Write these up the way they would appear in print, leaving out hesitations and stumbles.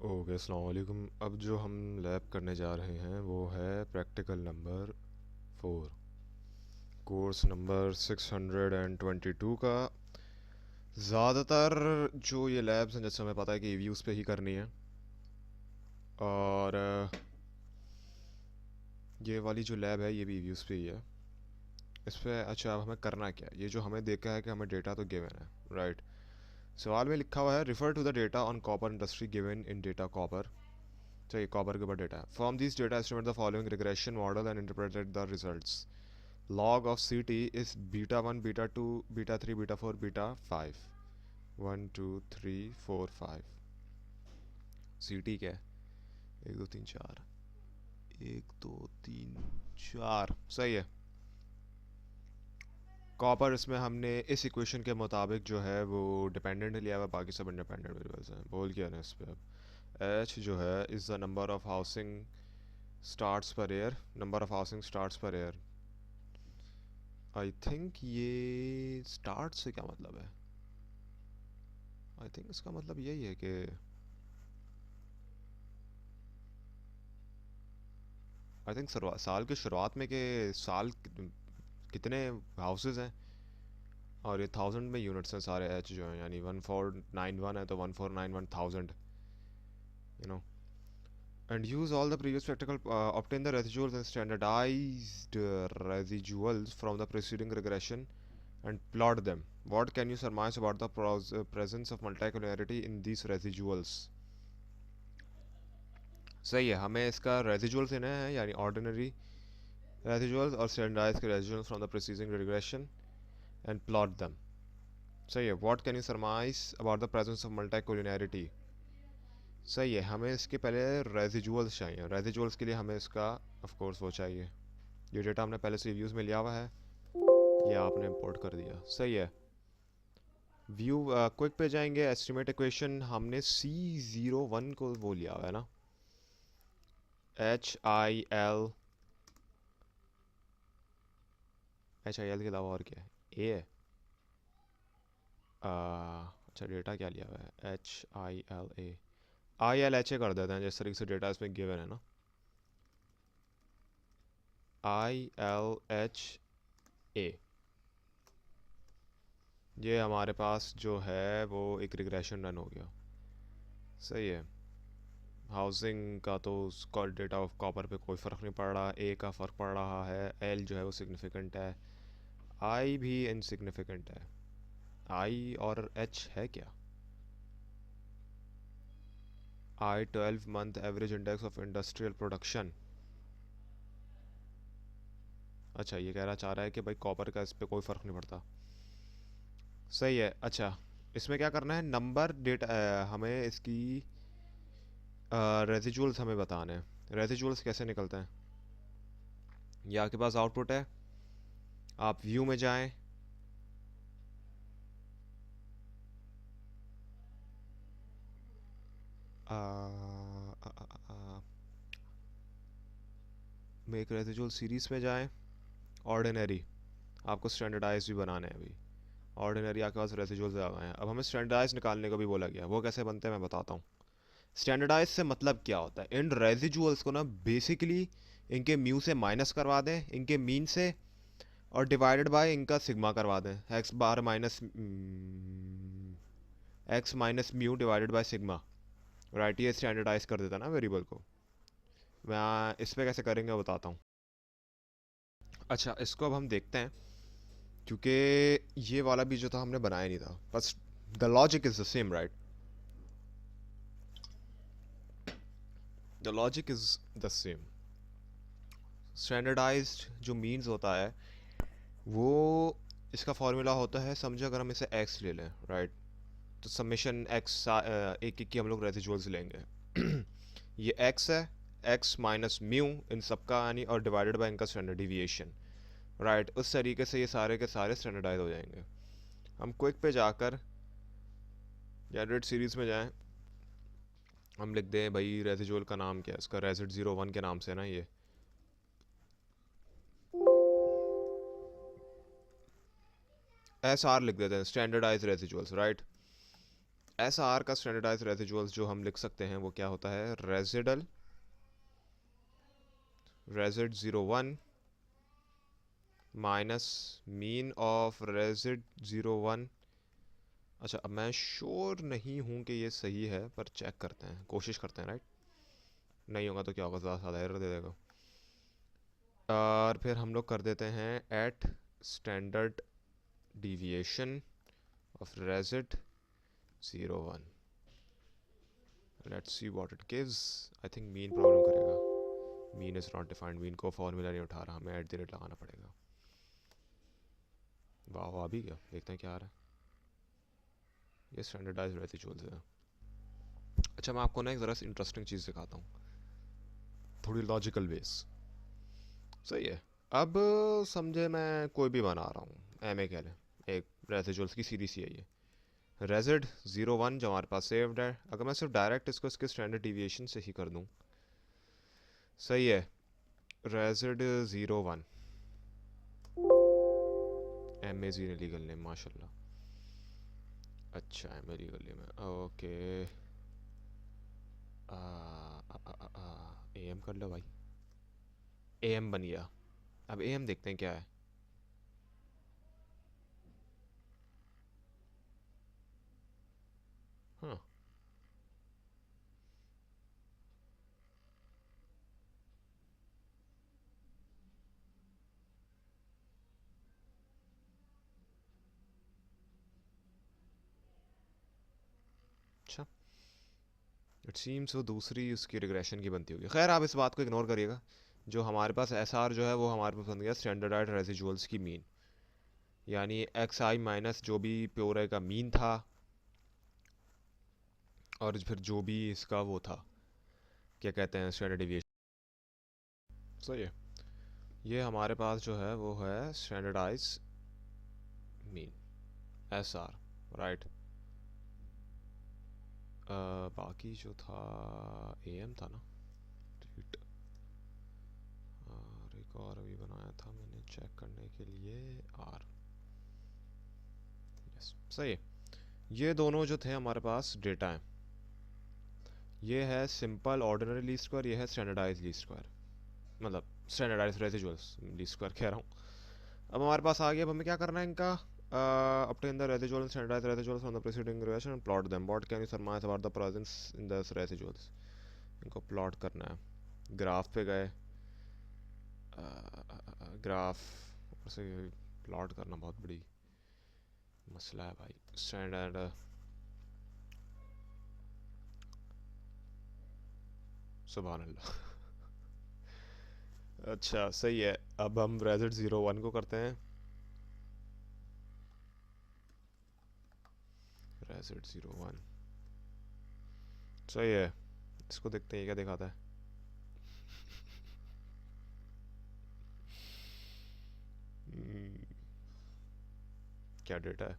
Okay, अस्सलाम वालेकुम। अब जो हम लैब करने जा रहे हैं वो है प्रैक्टिकल नंबर 4, कोर्स नंबर 622 का। ज़्यादातर जो ये लैब्स हैं, जैसे हमें पता है कि ईव्यूज़ पे ही करनी है। और ये वाली जो लैब है ये भी ईव्यूज़ पे ही है। इस पे अच्छा, अब हमें करना क्या है? ये जो हमें देखा है कि हमें डेटा तो गिवन है, राइट। सवाल में लिखा हुआ है refer to the data on copper industry given in data copper. चाहिए कॉपर के ऊपर डेटा है। From this data estimate the following regression model and interpreted the results. Log of CT is beta 1, beta 2, beta 3, beta 4, beta 5. 1 2 3 4 5। CT क्या है? 1 2 3 4, 1 2 3 4, सही है। Copper इसमें हमने इस इक्वेशन के मुताबिक जो है वो डिपेंडेंट लिया हुआ, बाकी सब इंडिपेंडेंट वेरिएबल्स हैं। बोल किया ना इस पे। अब एच जो है is the number of housing starts per year. Number of housing starts per year. I think ये स्टार्ट से क्या मतलब है? आई थिंक इसका मतलब यही है कि आई थिंक साल की शुरुआत में के साल कितने हाउसेज हैं, और ये थाउजेंड में यूनिट्स हैं सारे एच जो हैं, यानी 1491 है तो 1491,000, you know. And use all the previous practical obtain the residuals and standardized residuals from the preceding regression and plot them. What can you surmise about the presence of multicollinearity in these residuals? सही है, हमें इसका रेसिजुअल्स लेना है, यानी ordinary रेसिजुअल्स और standardized के residuals from the preceding regression and plot them. सही है। What can you surmise about the presence of multicollinearity? सही है, हमें इसके पहले रेजिजुअल्स चाहिए। रेजिजुअल्स के लिए हमें इसका ऑफ कोर्स वो चाहिए। ये डेटा हमने पहले से रिव्यूज़ में लिया हुआ है, ये आपने इंपोर्ट कर दिया। सही है। व्यू क्विक पे जाएंगे। एस्टिमेट इक्वेशन हमने C01 को वो लिया हुआ है ना, HIL। HIL के अलावा और क्या है? ए है। अच्छा, डेटा क्या लिया हुआ है? HILA। ILHA कर देते हैं जिस तरीके से डेटा इसमें गिवन है ना। ILHA, ये हमारे पास जो है वो एक रिग्रेशन रन हो गया। सही है। हाउसिंग का तो उसका डेटा ऑफ कॉपर पे कोई फ़र्क नहीं पड़ रहा, ए का फ़र्क पड़ रहा है, एल जो है वो सिग्निफिकेंट है, आई भी इनसिग्निफिकेंट है। आई और एच है क्या? आई 12 month average index of industrial production. अच्छा, ये कह रहा चाह रहा है कि भाई कॉपर का इस पर कोई फ़र्क नहीं पड़ता। सही है। अच्छा, इसमें क्या करना है? नंबर डेटा हमें इसकी रेजिजुअल्स हमें बताने हैं। रेजिजुअल्स कैसे निकलते हैं? ये आपके पास आउटपुट है, आप व्यू में जाएं। मेक रेजिजुअल सीरीज में जाएं। ऑर्डिनरी आपको स्टैंडर्डाइज भी बनाने हैं अभी। ऑर्डिनरी आपके पास रेजिजुअल्स आ गए हैं, अब हमें स्टैंडर्डाइज निकालने को भी बोला गया। वो कैसे बनते हैं मैं बताता हूँ। स्टैंडर्डाइज से मतलब क्या होता है? इन रेजिजुअल्स को ना बेसिकली इनके म्यू से माइनस करवा दें, इनके मीन से, और डिवाइडेड बाय इनका सिग्मा करवा दें। X bar minus x minus mu divided by sigma. Right, ये स्टैंडर्डाइज कर देता ना वेरिएबल को। मैं इस पे कैसे करेंगे बताता हूँ। अच्छा, इसको अब हम देखते हैं, क्योंकि ये वाला भी जो था हमने बनाया नहीं था, बस the logic is the same, right. The logic is the same. Standardized जो मीन्स होता है वो, इसका फॉर्मूला होता है, समझो अगर हम इसे एक्स ले लें, राइट, तो समेशन एक्स एक एक की हम लोग रेजिजुअल्स लेंगे। ये एक्स है, एक्स माइनस म्यू इन सबका, यानी और डिवाइडेड बाय इनका स्टैंडर्ड डिविएशन, राइट। उस तरीके से ये सारे के सारे स्टैंडर्डाइज हो जाएंगे। हम क्विक पे जाकर जनरेट सीरीज में जाएं, हम लिख दें भाई रेजिजुअल का नाम क्या है, इसका रेजिड 01 के नाम से ना, ये एस आर लिख देते हैं, स्टैंडर्डाइज रेजिजुअल्स, राइट। ऐसा आर का स्टैंडर्डाइज रेसिजुअल्स जो हम लिख सकते हैं वो क्या होता है, residual rigid 01 minus mean of rigid 01। अच्छा, अब मैं श्योर नहीं हूँ कि ये सही है, पर चेक करते हैं, कोशिश करते हैं, राइट। नहीं होगा तो क्या होगा, ज़्यादा ज़्यादा एरर दे देगा। और फिर हम लोग कर देते हैं at standard deviation of resid 01. Let's see what it gives. I think mean problem करेगा। mean is not defined, mean को फॉर्मूला नहीं उठा रहा, हमें एट द रेट लगाना पड़ेगा। वाह वाह, अभी क्या देखते हैं क्या आ रहा है। ये स्टैंडर्डाइज रेसिजुअल्स है। अच्छा, मैं आपको ना एक ज़रा सी इंटरेस्टिंग चीज़ दिखाता हूँ, थोड़ी लॉजिकल बेस। सही है। अब समझे मैं कोई भी बना रहा हूँ, एम ए कह लें, एक रेसिजुअल्स की सीरीज ही है ये, रेजिड 01 जो हमारे पास सेव्ड है। अगर मैं सिर्फ डायरेक्ट इसको इसके स्टैंडर्ड डिविएशन से ही कर दूँ, सही है, रेजिड 01 अमेजिंग लीगल नेम माशाल्लाह। अच्छा, एम ए लीगल नेम है, ओके। ए एम कर लो भाई, ए एम बन गया। अब ए एम देखते हैं क्या है। हाँ, अच्छा, इट सीम्स वो दूसरी उसकी रिग्रेशन की बनती होगी। खैर, आप इस बात को इग्नोर करिएगा। जो हमारे पास एस आर जो है वो हमारे पास बन गया स्टैंडर्डाइज रेसिजुअल्स की मीन, यानी एक्स आई माइनस जो भी प्योर का मीन था, और फिर जो भी इसका वो था, क्या कहते हैं, स्टैंडर्ड डिविएशन। सही है। ये हमारे पास जो है वो है standardize mean, S R, right. बाकी जो था ए एम था ना, ठीक। और एक और अभी बनाया था मैंने चेक करने के लिए, आर। यस, सही है। ये दोनों जो थे हमारे पास डेटा हैं, ये है सिंपल ऑर्डिनरी लीस्ट स्क्वायर, ये है स्टैंडर्डाइज लीस्ट स्क्वायर, मतलब स्टैंडर्डाइज रेसिजुअल्स लीस्ट स्क्वायर कह रहा हूँ। अब हमारे पास आ गया, अब हमें क्या करना है इनका, obtain the residual and standardized residuals from the preceding relation and plot them. What can you surmise about the presence in the residuals? इनको प्लॉट करना है। ग्राफ पे गए, ग्राफ से प्लॉट करना बहुत बड़ी मसला है भाई। स्टैंडर्ड, सुभान अल्लाह। अच्छा, सही है। अब हम रेजिड 01 को करते हैं, रेजिड 01, सही है। इसको देखते हैं क्या दिखाता है। क्या डेटा है।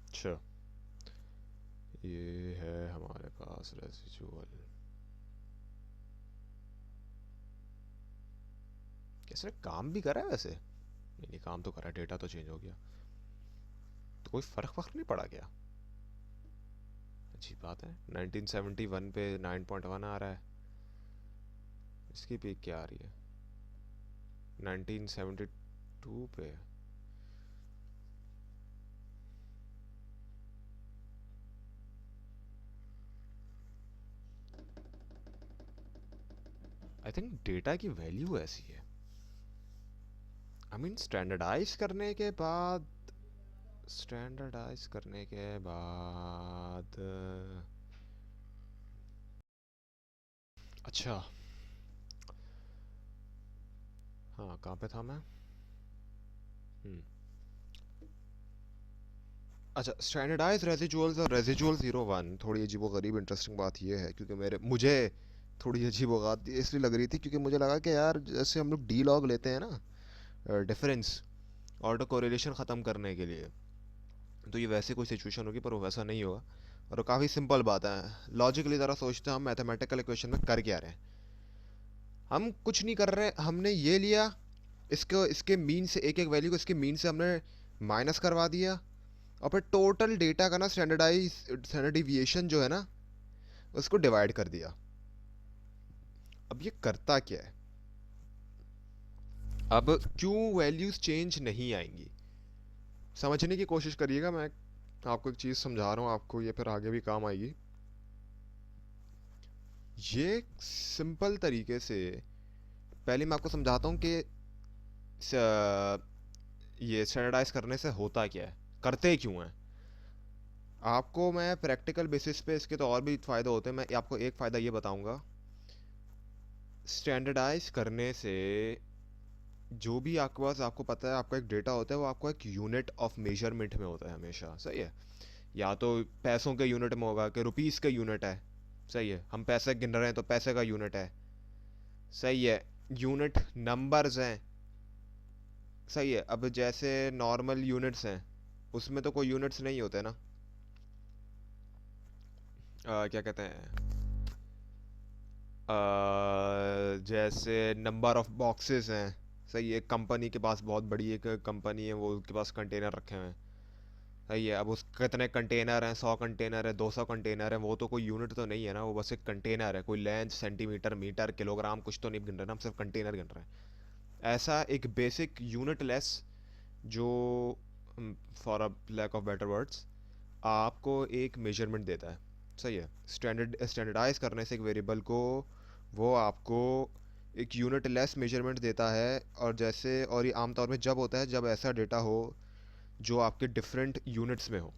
अच्छा, ये है हमारे पास रेसिजुअल। कैसे काम भी करा है वैसे, नहीं काम तो करा, डेटा तो चेंज हो गया, तो कोई फर्क नहीं पड़ा क्या। अच्छी बात है। 1971 पे 9.1 आ रहा है, इसकी पीक क्या आ रही है 1972 पे। आई थिंक डेटा की वैल्यू ऐसी है, आई मीन स्टैंडर्डाइज करने के बाद, स्टैंडर्डाइज करने के बाद, अच्छा, हाँ, कहाँ पे था मैं। हम्म, अच्छा, स्टैंडर्डाइज रेसिजुअल्स और रेसिजुअल 01 थोड़ी अजीबो गरीब इंटरेस्टिंग बात ये है, क्योंकि मुझे थोड़ी अजीबो गरीब इसलिए लग रही थी क्योंकि मुझे लगा कि यार जैसे हम लोग डी लॉग लेते हैं ना, डिफरेंस ऑटो कोरिलेशन ख़त्म करने के लिए, तो ये वैसे कोई सिचुएशन होगी, पर वो वैसा नहीं होगा। और वो काफ़ी सिंपल बात है, लॉजिकली ज़रा सोचते हैं हम मैथमेटिकल इक्वेशन में कर क्या रहे हैं। हम कुछ नहीं कर रहे, हमने ये लिया, इसको इसके मीन से एक एक वैल्यू को इसके मीन से हमने माइनस करवा दिया, और फिर टोटल डेटा का ना स्टैंडर्ड डिविएशन जो है ना उसको डिवाइड कर दिया। अब ये करता क्या है, अब क्यों वैल्यूज चेंज नहीं आएंगी, समझने की कोशिश करिएगा। मैं आपको एक चीज़ समझा रहा हूँ, आपको ये फिर आगे भी काम आएगी। ये सिंपल तरीके से पहले मैं आपको समझाता हूँ कि ये स्टैंडर्डाइज करने से होता क्या है, करते क्यों हैं। आपको मैं प्रैक्टिकल बेसिस पे इसके तो और भी फ़ायदे होते हैं, मैं आपको एक फ़ायदा ये बताऊंगा। स्टैंडर्डाइज करने से जो भी आपके पास, आपको पता है आपका एक डेटा होता है, वो आपको एक यूनिट ऑफ मेजरमेंट में होता है हमेशा, सही है। या तो पैसों के यूनिट में होगा कि रुपीस का यूनिट है, सही है, हम पैसे गिन रहे हैं तो पैसे का यूनिट है, सही है। यूनिट नंबर्स हैं, सही है। अब जैसे नॉर्मल यूनिट्स हैं उसमें तो कोई यूनिट्स नहीं होते ना, क्या कहते हैं, जैसे नंबर ऑफ बॉक्सेस हैं, सही है। कंपनी के पास बहुत बड़ी एक कंपनी है, वो उसके पास कंटेनर रखे हुए हैं, सही है। अब उस कितने कंटेनर हैं, 100 कंटेनर है, 200 कंटेनर है, वो तो कोई यूनिट तो नहीं है ना, वो बस एक कंटेनर है। कोई लेंथ, सेंटीमीटर, मीटर, किलोग्राम कुछ तो नहीं गिन रहे ना, हम सिर्फ कंटेनर गिन रहे हैं। ऐसा एक बेसिक यूनिट लेस जो, for a lack of better words, आपको एक मेजरमेंट देता है, सही है। स्टैंडर्डाइज करने से एक वेरिएबल को वो आपको एक यूनिट लेस मेजरमेंट देता है। और जैसे, और ये आमतौर में जब होता है जब ऐसा डेटा हो जो आपके डिफरेंट यूनिट्स में हो।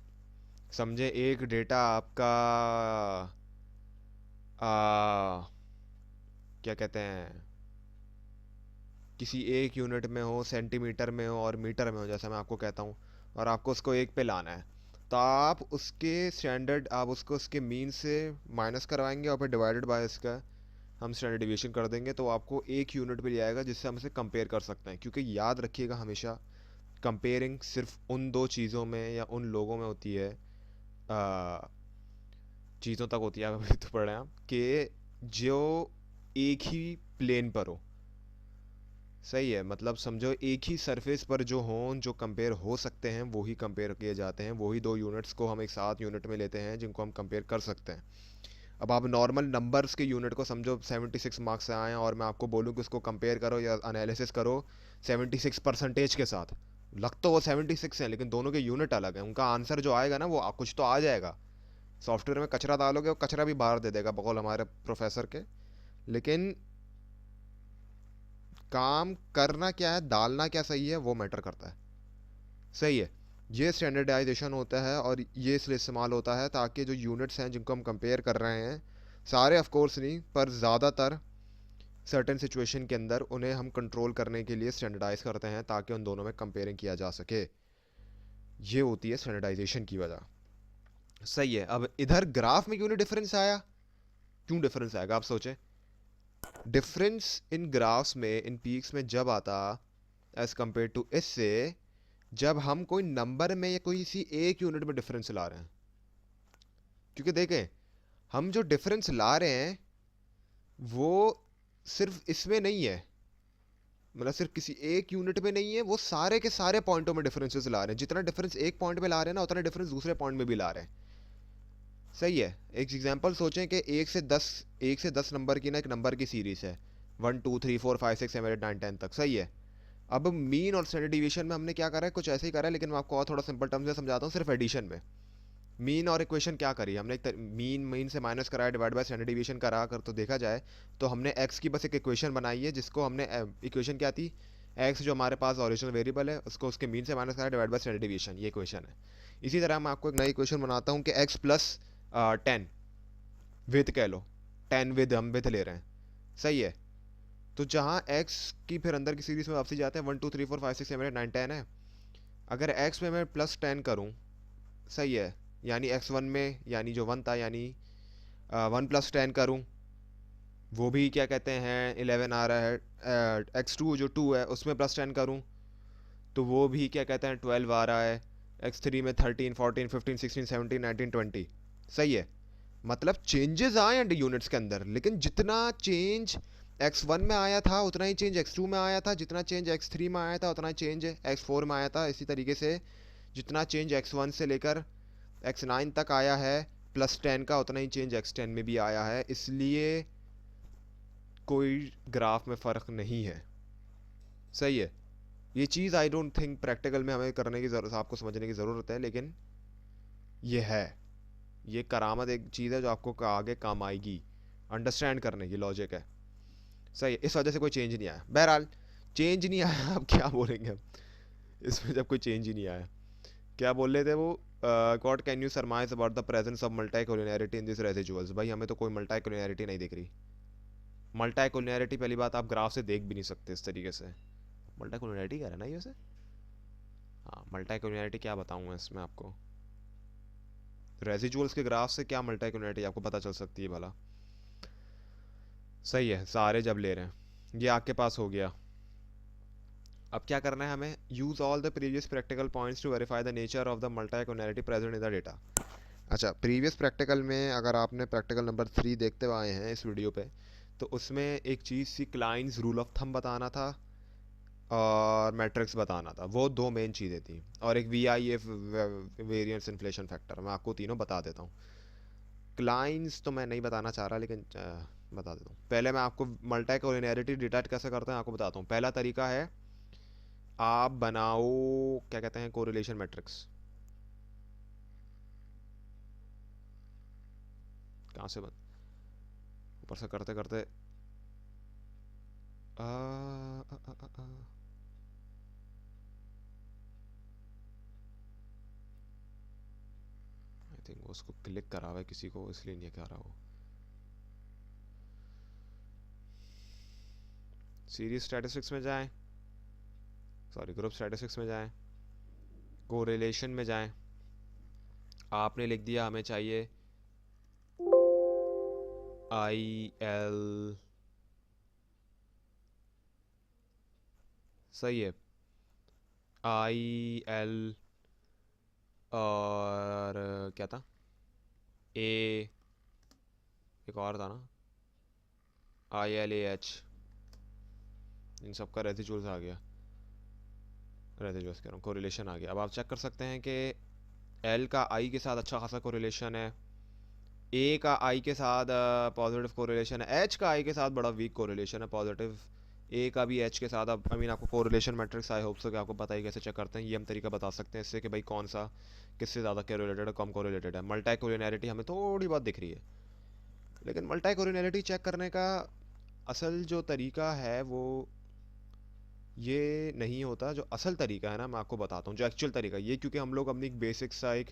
समझे, एक डेटा आपका क्या कहते हैं, किसी एक यूनिट में हो, सेंटीमीटर में हो और मीटर में हो, जैसा मैं आपको कहता हूँ, और आपको उसको एक पे लाना है, तो आप उसके स्टैंडर्ड, आप उसको उसके मीन से माइनस करवाएंगे और फिर डिवाइडेड बाय इसका हम स्टैंडर्ड डिविएशन कर देंगे, तो आपको एक यूनिट पे ले आएगा जिससे हम इसे कंपेयर कर सकते हैं। क्योंकि याद रखिएगा हमेशा, कंपेयरिंग सिर्फ उन दो चीज़ों में या उन लोगों में होती है, चीज़ों तक होती है, आप अभी तो पढ़ रहे हैं आप, कि जो एक ही प्लेन पर हो, सही है। मतलब समझो एक ही सरफेस पर जो हों, जो कंपेयर हो सकते हैं वो ही कंपेयर किए जाते हैं, वही दो यूनिट्स को हम एक साथ यूनिट में लेते हैं जिनको हम कंपेयर कर सकते हैं। अब आप नॉर्मल नंबर्स के यूनिट को समझो 76 मार्क्स से आए हैं और मैं आपको बोलूँ कि उसको कंपेयर करो या एनालिसिस करो 76% के साथ, लग तो वो 76 हैं लेकिन दोनों के यूनिट अलग हैं, उनका आंसर जो आएगा ना वो कुछ तो आ जाएगा। सॉफ्टवेयर में कचरा डालोगे वो कचरा भी बाहर दे देगा बकौल हमारे प्रोफेसर के। लेकिन काम करना क्या है, डालना क्या सही है, वो मैटर करता है, सही है। ये स्टैंडर्डाइजेशन होता है और ये इसलिए इस्तेमाल होता है ताकि जो यूनिट्स हैं जिनको हम कंपेयर कर रहे हैं, सारे ऑफ कोर्स नहीं पर ज़्यादातर सर्टेन सिचुएशन के अंदर उन्हें हम कंट्रोल करने के लिए स्टैंडर्डाइज करते हैं ताकि उन दोनों में कंपेयरिंग किया जा सके। ये होती है स्टैंडर्डाइजेशन की वजह, सही है। अब इधर ग्राफ में क्यों नहीं डिफरेंस आया, क्यों डिफरेंस आएगा आप सोचें। डिफरेंस इन ग्राफ्स में, इन पीक्स में जब आता एज कंपेयर टू इससे, जब हम कोई नंबर में या कोई सी एक यूनिट में डिफरेंस ला रहे हैं। क्योंकि देखें, हम जो डिफरेंस ला रहे हैं वो सिर्फ इसमें नहीं है, मतलब सिर्फ किसी एक यूनिट में नहीं है, वो सारे के सारे पॉइंटों में डिफरेंसेस ला रहे हैं। जितना डिफरेंस एक पॉइंट में ला रहे हैं ना, उतना डिफरेंस दूसरे पॉइंट में भी ला रहे हैं, सही है। एक एग्जांपल सोचें कि 1 से 10 नंबर की ना एक नंबर की सीरीज है, 1 2 3 4 5 6 7 8 9 10 तक, सही है। अब मीन और स्टैंडर्ड डिवीजन में हमने क्या करा है, कुछ ऐसे ही करा है, लेकिन मैं आपको और थोड़ा सिंपल टर्म से समझाता हूँ। सिर्फ एडिशन में मीन और इक्वेशन क्या करी हमने, एक मीन मीन से माइनस कराया, डिवाइड बाय स्टैंडर्ड डिवीजन करा कर, तो देखा जाए तो हमने एक्स की बस एक इक्वेशन बनाई है जिसको हमने, इक्वेशन क्या थी, एक्स जो हमारे पास ओरिजिनल वेरिएबल है उसको उसके मीन से माइनस कराया, डिवाइड बाय स्टैंडर्ड डिवीजन, ये इक्वेशन है। इसी तरह मैं आपको एक नई इक्वेशन बनाता हूँ कि एक्स प्लस 10 विद कह लो, 10 विद हम विद ले रहे हैं, सही है। तो जहाँ x की फिर अंदर की सीरीज में वापसी जाते हैं, 1 2 3 4 5 6 7 8 9 10 है। अगर x में मैं +10 करूँ, सही है, यानी x1 में, यानी जो 1 था, यानी 1 + 10 करूँ, वो भी क्या कहते हैं 11 आ रहा है। x2 जो 2 है उसमें +10 करूँ तो वो भी क्या कहते हैं 12 आ रहा है। x3 में 13 14 15 16 17 19 20, सही है। मतलब चेंजेस आए हैं यूनिट्स के अंदर, लेकिन जितना चेंज x1 में आया था उतना ही चेंज x2 में आया था, जितना चेंज x3 में आया था उतना ही चेंज x4 में आया था। इसी तरीके से जितना चेंज x1 से लेकर x9 तक आया है +10 का, उतना ही चेंज x10 में भी आया है, इसलिए कोई ग्राफ में फ़र्क नहीं है। सही है। ये चीज़ आई डोंट थिंक प्रैक्टिकल में हमें करने की ज़रूरत, आपको समझने की ज़रूरत है, लेकिन ये है, ये करामत एक चीज़ है जो आपको आगे काम आएगी, अंडरस्टैंड करने की लॉजिक है। सही है, इस वजह से कोई चेंज नहीं आया। बहरहाल चेंज नहीं आया, अब क्या बोलेंगे हम इसमें जब कोई चेंज ही नहीं आया। क्या बोल रहे थे वो, god can you surmise about the presence of multicollinearity in this residuals. भाई हमें तो कोई मल्टीकोलिनैरिटी नहीं दिख रही। मल्टीकोलिनैरिटी पहली बात आप ग्राफ से देख भी नहीं सकते इस तरीके से। मल्टीकोलिनैरिटी कह रहा है ना ये वैसे, हाँ मल्टीकोलिनैरिटी क्या बताऊँ मैं इसमें आपको, रेसिडुअल्स के ग्राफ से क्या मल्टीकोलिनैरिटी आपको पता चल सकती है भला। सही है, सारे जब ले रहे हैं, ये आपके पास हो गया। अब क्या करना है हमें, use all the previous practical points to verify the nature of the multicollinearity present in the data. अच्छा, प्रीवियस प्रैक्टिकल में अगर आपने प्रैक्टिकल नंबर 3 देखते हुए आए हैं इस वीडियो पे, तो उसमें एक चीज़ थी, क्लाइंस रूल ऑफ थंब बताना था और मैट्रिक्स बताना था, वो दो मेन चीज़ें थी, और एक VIF वेरिएंस इन्फ्लेशन फैक्टर। मैं आपको तीनों बता देता हूँ। क्लाइंस तो मैं नहीं बताना चाह रहा, लेकिन बता देता हूँ। पहले मैं आपको मल्टीकोलिनैरिटी डिटेक्ट कैसे करते हैं आपको बताता हूँ। पहला तरीका है, आप बनाओ क्या कहते हैं, कोरिलेशन मैट्रिक्स। कहाँ से बन, ऊपर से करते करते आई थिंक उसको क्लिक करा हुआ है किसी को, इसलिए नहीं कर रहा हो। सीरीज स्टैटिस्टिक्स में जाएं, सॉरी ग्रुप स्टैटिस्टिक्स में जाएं, कोरिलेशन में जाएं। आपने लिख दिया हमें चाहिए IL, सही है, IL और क्या था, A, एक और था ना, ILAH, इन सब का रेसिड्यूल्स आ गया, रेसिड्यूल्स कह रहा हूँ, कोरिलेशन आ गया। अब आप चेक कर सकते हैं कि L का I के साथ अच्छा खासा कोरिलेशन है, A का I के साथ पॉजिटिव कोरिलेशन है, H का I के साथ बड़ा वीक कोरिलेशन है, पॉजिटिव A का भी H के साथ। अब आई मीन आपको correlation matrix I hope so कि आपको पता ही कैसे चेक करते हैं, ये हम तरीका बता सकते हैं इससे कि भाई कौन सा किससे ज़्यादा कोरिलेटेड है, कम कोरिलेटेड है। मल्टीकोलिनैरिटी हमें थोड़ी बहुत दिख रही है, लेकिन मल्टीकोलिनैरिटी चेक करने का असल जो तरीका है वो ये नहीं होता। जो असल तरीका है ना, मैं आपको बताता हूँ जो एक्चुअल तरीका ये, क्योंकि हम लोग अपनी एक बेसिक सा एक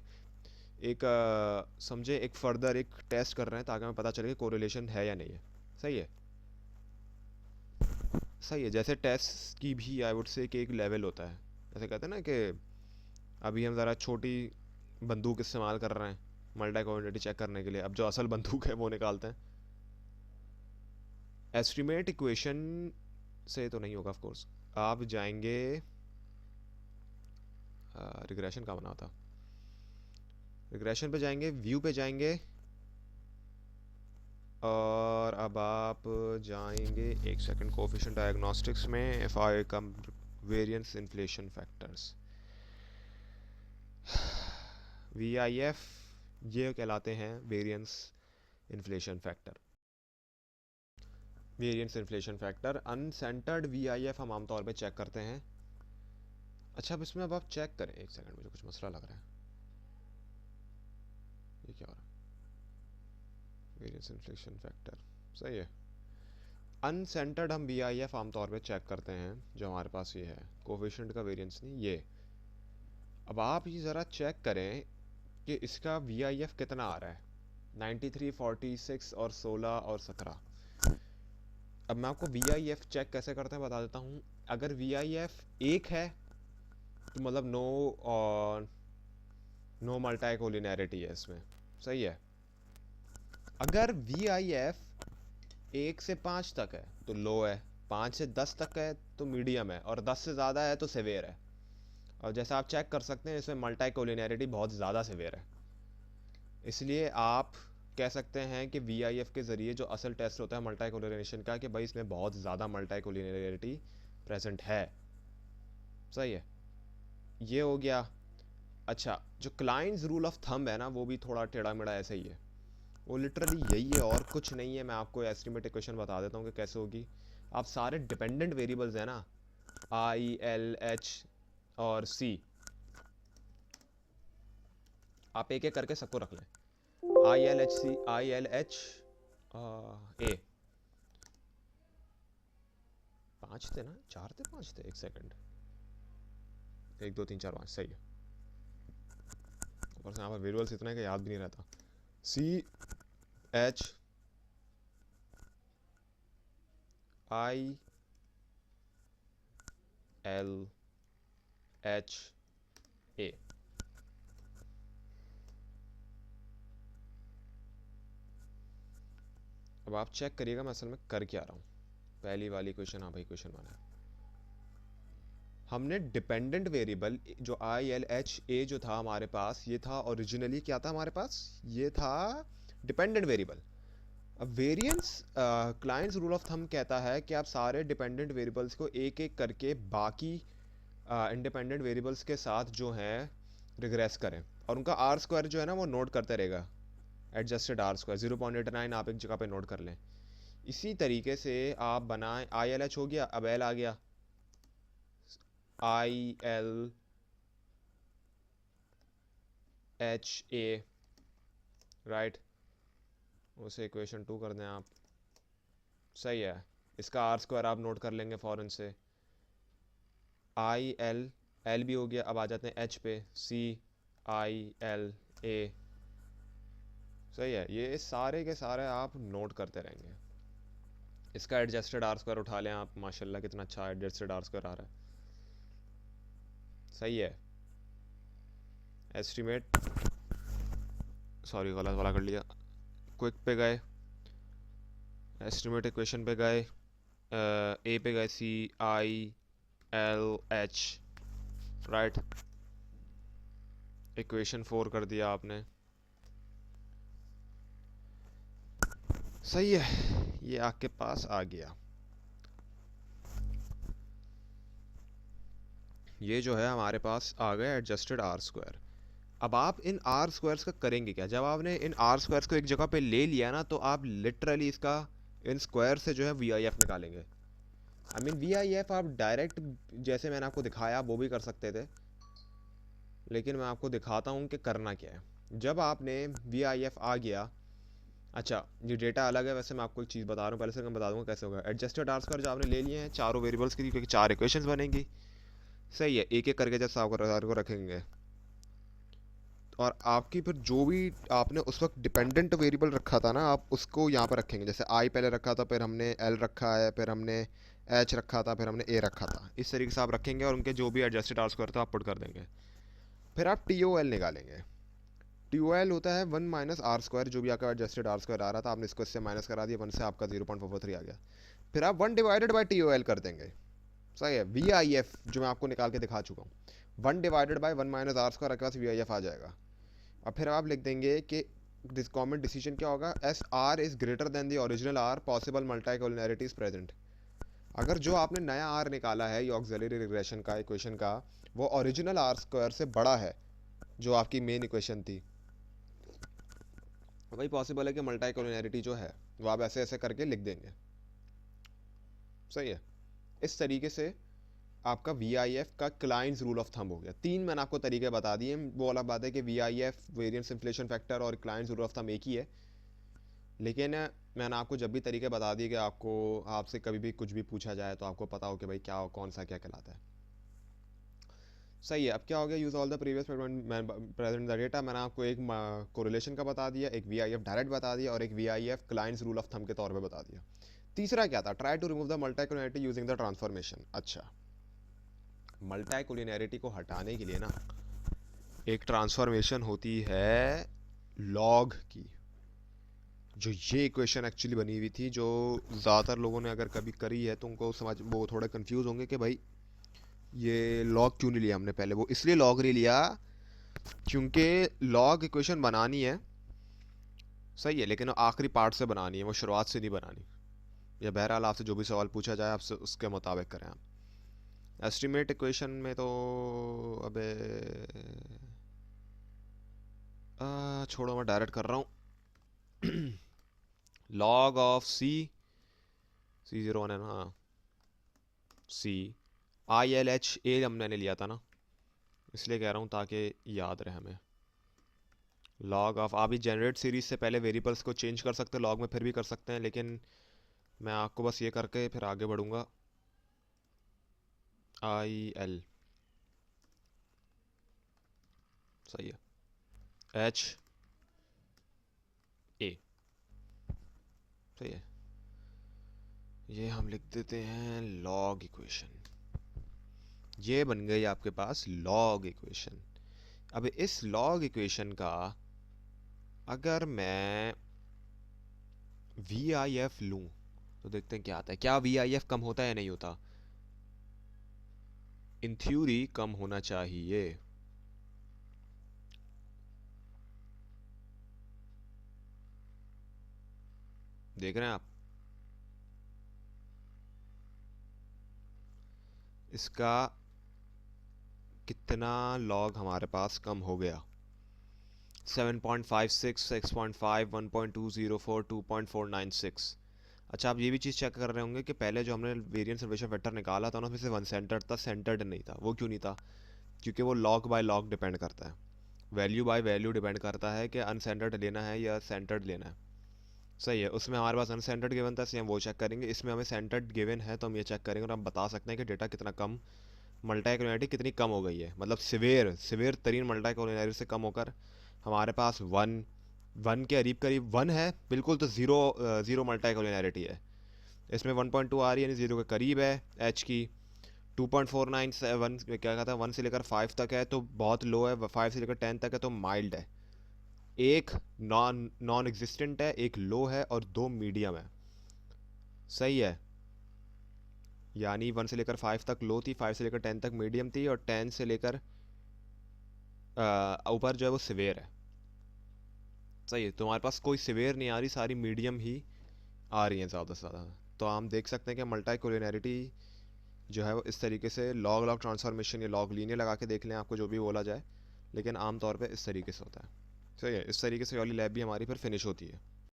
समझे एक फर्दर एक टेस्ट कर रहे हैं ताकि हमें पता चले कि कोरिलेशन है या नहीं है। सही है, सही है। जैसे टेस्ट की भी आई वुड से कि एक लेवल होता है, जैसे कहते हैं ना कि अभी हम ज़रा छोटी बंदूक इस्तेमाल कर रहे हैं मल्टीकोलिनैरिटी चेक करने के लिए, अब जो असल बंदूक है वो निकालते हैं। एस्टिमेट इक्वेशन से तो नहीं होगा ऑफ कोर्स, आप जाएंगे रिग्रेशन का बना था, रिग्रेशन पे जाएंगे, व्यू पे जाएंगे, और अब आप जाएंगे एक सेकंड कोफिशिएंट डायग्नोस्टिक्स में, if I come variance inflation factors, VIF, ये कहलाते हैं variance inflation factor. Variance inflation factor uncentered VIF हम आमतौर पे चेक करते हैं। अच्छा, अब इसमें अब आप चेक करें, एक सेकंड मुझे कुछ मसला लग रहा है, ये क्या हो रहा है, वेरिएंस इन्फ्लेशन फैक्टर, सही है। अनसेंटर्ड हम VIF आमतौर पे चेक करते हैं, जो हमारे पास ये है कोफिशिएंट का वेरिएंस नहीं ये। अब आप ये ज़रा चेक करें कि इसका VIF कितना आ रहा है, 93, 46 और 16 और 17। अब मैं आपको VIF चेक कैसे करते हैं बता देता हूँ। अगर VIF 1 है तो मतलब नो मल्टीकोलिनैरिटी है इसमें, सही है। अगर VIF 1 से 5 तक है तो लो है, 5 से 10 तक है तो मीडियम है, और 10 से ज़्यादा है तो सेवेयर है। और जैसा आप चेक कर सकते हैं इसमें मल्टीकोलिनैरिटी बहुत ज़्यादा सेवेयर है, इसलिए आप कह सकते हैं कि VIF के ज़रिए जो असल टेस्ट होता है मल्टीकोलिनेशन का, कि भाई इसमें बहुत ज़्यादा मल्टीकोलिनैरिटी प्रेजेंट है। सही है, ये हो गया अच्छा, जो क्लाइंट्स रूल ऑफ थंब है ना, वो भी थोड़ा टेढ़ा मेढ़ा ऐसा ही है, वो लिटरली यही है और कुछ नहीं है। मैं आपको एस्टिमेट इक्वेशन बता देता हूँ कि कैसे होगी। आप सारे डिपेंडेंट वेरिएबल्स हैं ना, आई एल एच और सी, आप एक एक करके सबको रख लें। I L H C, I L H A, 5 थे ना, 4 थे, 5 थे, एक सेकंड, 1 2 3 4 5, सही है। ऊपर से यहाँ पर वेरिएबल्स इतना है कि याद भी नहीं रहता। C H I L H A. अब आप चेक करिएगा मैं असल में कर क्या रहा हूँ। पहली वाली क्वेश्चन, हाँ भाई क्वेश्चन वन है। हमने डिपेंडेंट वेरिएबल जो आई एल एच ए जो था हमारे पास, ये था ओरिजिनली क्या था हमारे पास, ये था डिपेंडेंट वेरिएबल। अब variance clients rule of thumb कहता है कि आप सारे डिपेंडेंट वेरिएबल्स को एक एक करके बाकी इंडिपेंडेंट वेरिएबल्स के साथ जो हैं रिग्रेस करें, और उनका आर स्क्वायर जो है ना वो नोट करते रहेगा। एडजस्टेड आर स्क्वायर 0.89 आप एक जगह पे नोट कर लें। इसी तरीके से आप बनाएं, आई एल एच हो गया, अब एल आ गया, आई एल एच ए, राइट, उसे इक्वेशन 2 कर दें आप, सही है। इसका आर स्क्वायर आप नोट कर लेंगे फ़ौरन से। आई एल, एल भी हो गया, अब आ जाते हैं एच पे, सी आई एल ए, सही है। ये सारे के सारे आप नोट करते रहेंगे। इसका एडजस्टेड आर स्क्वायर उठा लें आप, माशाल्लाह कितना अच्छा एडजस्टेड आर स्क्वायर आ रहा है, सही है। एस्टिमेट, सॉरी गलत वाला कर लिया, क्विक पे गए, एस्टिमेट इक्वेशन पे गए, ए पे गए, C I L H, right, equation 4 कर दिया आपने, सही है। ये आपके पास आ गया। ये जो है हमारे पास आ गया एडजस्टेड आर स्क्वायर। अब आप इन आर स्क्वायर्स का करेंगे क्या? जब आपने इन आर स्क्वायर्स को एक जगह पे ले लिया ना, तो आप लिटरली इसका इन स्क्वायर से जो है वी आई एफ निकालेंगे। I mean V I F आप डायरेक्ट, जैसे मैंने आपको दिखाया, वो भी कर सकते थे, लेकिन मैं आपको दिखाता हूँ कि करना क्या है। जब आपने वी आई एफ आ गया, अच्छा ये डेटा अलग है, वैसे मैं आपको एक चीज़ बता रहा हूँ, पहले से मैं बता दूँगा कैसे होगा। एडजस्टेड आर स्क्वायर जो आपने ले लिए हैं चारों वेरिएबल्स की, क्योंकि 4 इक्वेशंस बनेंगी, सही है। एक एक करके जब साफ को रखेंगे, और आपकी फिर जो भी आपने उस वक्त डिपेंडेंट वेरिएबल रखा था ना, आप उसको यहाँ पर रखेंगे। जैसे आई पहले रखा था, फिर हमने एल रखा है, फिर हमने एच रखा था, फिर हमने ए रखा था, इस तरीके से आप रखेंगे और उनके जो भी एडजस्टेड आर स्क्वायर था आप पुट कर देंगे। फिर आप टी ओ एल निकालेंगे। टी ओ एल होता है 1 माइनस आर स्क्वायर, जो भी आपका एडजस्टेड आर स्क्वायर आ रहा था, आपने इसको इससे माइनस करा दिया, 1 से आपका 0.443 आ गया। फिर आप 1 divided by T O L कर देंगे, सही है। वी आई एफ जो मैं आपको निकाल के दिखा चुका हूँ, 1 divided by 1 minus R square, आपके पास वी आई एफ आ जाएगा। अब फिर आप लिख देंगे कि दिस कॉमन डिसीजन क्या होगा, S R is greater than the original R, possible multicollinearity is present. अगर जो आपने नया आर निकाला है ये ऑक्सिलरी रिग्रेशन का इक्वेशन का, वो ओरिजिनल आर स्क्वायर से बड़ा है जो आपकी मेन इक्वेशन थी, वही पॉसिबल है कि मल्टीकोलिनैरिटी जो है वो आप ऐसे ऐसे करके लिख देंगे, सही है। इस तरीके से आपका वी आई एफ का क्लाइंट्स रूल ऑफ थंब हो गया। 3 मैंने आपको तरीके बता दिए। वो अलग बात है कि V I F, variance inflation factor और क्लाइंट्स रूल ऑफ थंब एक ही है, लेकिन मैंने आपको जब भी तरीके बता दिए कि आपको, आपसे कभी भी कुछ भी पूछा जाए तो आपको पता हो कि भाई क्या कौन सा क्या कहलाता है, सही है। अब क्या हो गया, use all the previous present the data. मैंने आपको एक कोरिलेशन का बता दिया, एक वी आई एफ डायरेक्ट बता दिया, और एक V I F Klein's rule of thumb के तौर पर बता दिया। तीसरा क्या था, try to remove the multicollinearity using the transformation. अच्छा, मल्टीकोलिनैरिटी को हटाने के लिए ना एक ट्रांसफॉर्मेशन होती है लॉग की, जो ये इक्वेशन एक्चुअली बनी हुई थी, जो ज़्यादातर लोगों ने अगर कभी करी है तो उनको समझ, वो थोड़े कंफ्यूज होंगे कि भाई ये लॉग क्यों नहीं लिया हमने पहले। वो इसलिए लॉग नहीं लिया क्योंकि लॉग इक्वेशन बनानी है, सही है, लेकिन आखिरी पार्ट से बनानी है, वो शुरुआत से नहीं बनानी। या बहरहाल आपसे जो भी सवाल पूछा जाए आपसे उसके मुताबिक करें आप। एस्टिमेट इक्वेशन में तो अबे छोड़ो मैं डायरेक्ट कर रहा हूँ। लॉग ऑफ C01 है ना, C ILH A मैंने लिया था ना, इसलिए कह रहा हूँ ताकि याद रहे हमें। लॉग ऑफ, आप भी जनरेट सीरीज से पहले वेरिएबल्स को चेंज कर सकते हो, लॉग में फिर भी कर सकते हैं, लेकिन मैं आपको बस ये करके फिर आगे बढ़ूँगा। IL सही है, HA सही है। ये हम लिख देते हैं लॉग इक्वेशन। ये बन गई आपके पास लॉग इक्वेशन। अब इस लॉग इक्वेशन का अगर मैं VIF लूँ तो देखते हैं क्या आता है। क्या VIF कम होता है या नहीं होता? इन थ्योरी कम होना चाहिए। देख रहे हैं आप? इसका कितना लॉग हमारे पास कम हो गया? 7.56, 6.5, 1.204, 2.496। अच्छा, आप ये भी चीज़ चेक कर रहे होंगे कि पहले जो हमने वेरिएंस एलिवेशन वेक्टर निकाला था ना, उसमें से वन सेंटर्ड था, सेंटर्ड नहीं था। वो क्यों नहीं था? क्योंकि वो लॉग बाय लॉग डिपेंड करता है, वैल्यू बाय वैल्यू डिपेंड करता है कि अनसेंटर्ड लेना है या सेंटर्ड लेना है। सही है, उसमें हमारे पास अनसेंटर्ड गिवन था इसलिए हम वो चेक करेंगे। इसमें हमें सेंटर्ड गिवन है तो हम ये चेक करेंगे और हम बता सकते हैं कि डेटा कितना कम, मल्टीकोलिनियरिटी कितनी कम हो गई है। मतलब सिवियर सिवियर तरीन मल्टीकोलिनियरिटी से कम होकर हमारे पास वन, वन के करीब करीब वन है बिल्कुल, तो ज़ीरो, ज़ीरो मल्टीकोलिनियरिटी है। इसमें 1.2 आ रही है, यानी ज़ीरो के करीब है एच की। 2.497 क्या कहता है, 1 से लेकर 5 तक है तो बहुत लो है, 5 से लेकर 10 तक है तो माइल्ड है। एक नॉन नॉन एग्जिस्टेंट है, एक लो है और दो मीडियम है। सही है, यानी 1 से लेकर 5 तक लो थी, 5 से लेकर 10 तक मीडियम थी और 10 से लेकर ऊपर जो है वो सिवियर है। सही है, तुम्हारे पास कोई सिवियर नहीं आ रही, सारी मीडियम ही आ रही हैं ज़्यादा से ज़्यादा। तो हम देख सकते हैं कि मल्टीकोलिनियरिटी जो है वो इस तरीके से लॉग लॉग ट्रांसफॉर्मेशन या लॉग लीनियर लगा के देख लें, आपको जो भी बोला जाए, लेकिन आमतौर पे इस तरीके से होता है। सही है, इस तरीके से वाली लैब भी हमारी फिर फिनिश होती है।